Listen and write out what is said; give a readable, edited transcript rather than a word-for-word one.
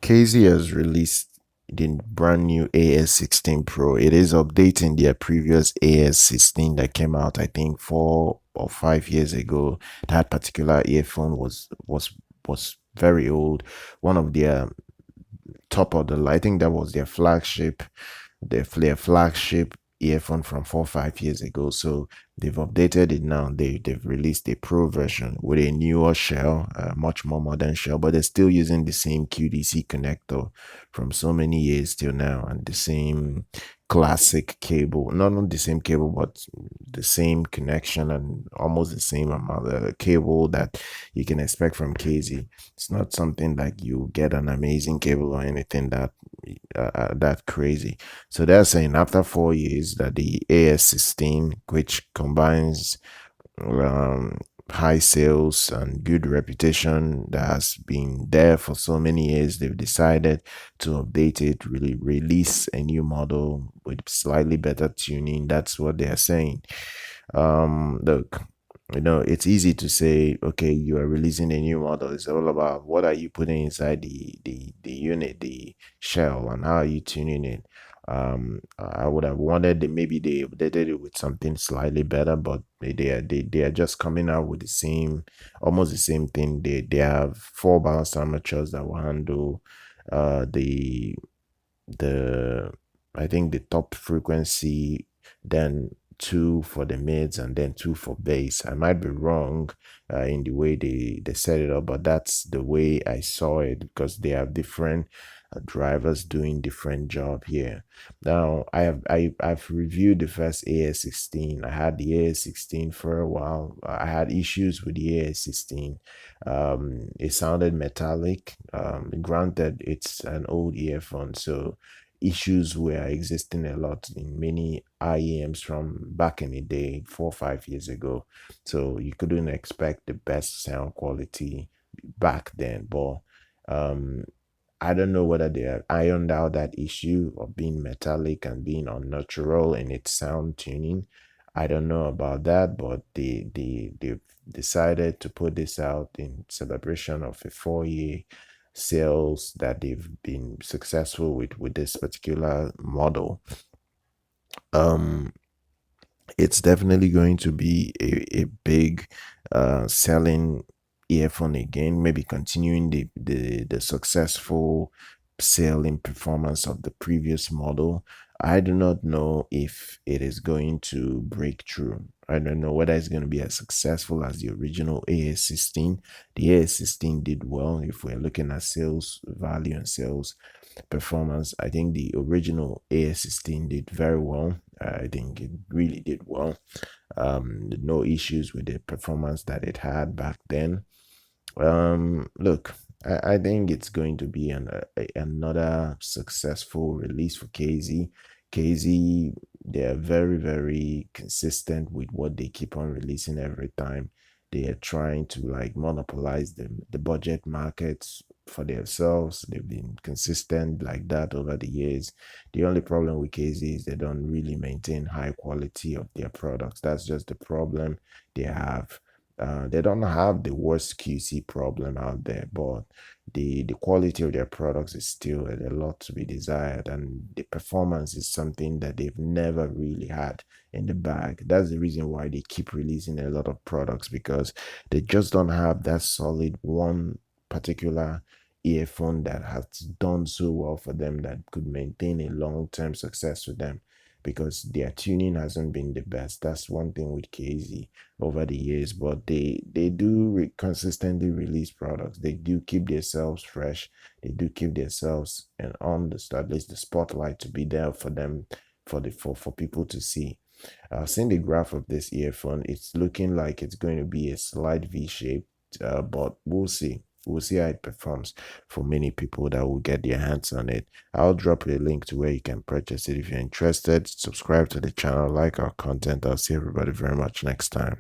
KZ has released the brand new AS16 Pro. It is updating their previous AS16 that came out, I think, 4 or 5 years ago. That particular earphone was very old. One of their top of the line. I think that was their flagship earphone from 4 or 5 years ago. So they've updated it now. They've released a pro version with a newer shell, much more modern shell, but they're still using the same QDC connector from so many years till now, and the same classic cable. Not the same cable, but the same connection and almost the same amount of cable that you can expect from KZ. It's not something like you get an amazing cable or anything that crazy. So they're saying after 4 years that the AS16, which combines high sales and good reputation that has been there for so many years, they've decided to update it, really release a new model with slightly better tuning. That's what they're saying. Look, it's easy to say, okay, you are releasing a new model. It's all about what are you putting inside the unit, the shell, and how are you tuning it. I would have wanted that maybe they updated it with something slightly better, but they are just coming out with almost the same thing. They have 4 balanced armatures that will handle the I think the top frequency, then 2 for the mids, and then 2 for bass. I might be wrong in the way they set it up, but that's the way I saw it, because they have different drivers doing different job here. Now I've reviewed the first AS16. I had the AS16 for a while. I had issues with the AS16. It sounded metallic. Granted, it's an old earphone, so issues were existing a lot in many IEMs from back in the day, 4 or 5 years ago. So you couldn't expect the best sound quality back then. But I don't know whether they have ironed out that issue of being metallic and being unnatural in its sound tuning. I don't know about that, but they've decided to put this out in celebration of a 4-year sales that they've been successful with this particular model. It's definitely going to be a big selling earphone again, maybe continuing the successful selling performance of the previous model. I do not know if it is going to break through. I don't know whether it's going to be as successful as the original AS16. The AS16 did well. If we're looking at sales value and sales performance, I think the original AS16 did very well. I think it really did well. No issues with the performance that it had back then. Look, I think it's going to be another successful release for KZ. KZ, they're very, very consistent with what they keep on releasing every time. They are trying to like monopolize the budget markets for themselves. They've been consistent like that over the years. The only problem with KZ is they don't really maintain high quality of their products. That's just the problem they have. They don't have the worst QC problem out there, but the quality of their products is still a lot to be desired, and the performance is something that they've never really had in the bag. That's the reason why they keep releasing a lot of products, because they just don't have that solid one particular earphone that has done so well for them that could maintain a long-term success with them, because their tuning hasn't been the best. That's one thing with KZ over the years, but they do consistently release products. They do keep themselves fresh. They do keep themselves and on at least the spotlight to be there for them, for people to see. Seeing the graph of this earphone, it's looking like it's going to be a slight V-shaped, but we'll see. We'll see how it performs for many people that will get their hands on it. I'll drop a link to where you can purchase it if you're interested. Subscribe to the channel, like our content. I'll see everybody very much next time.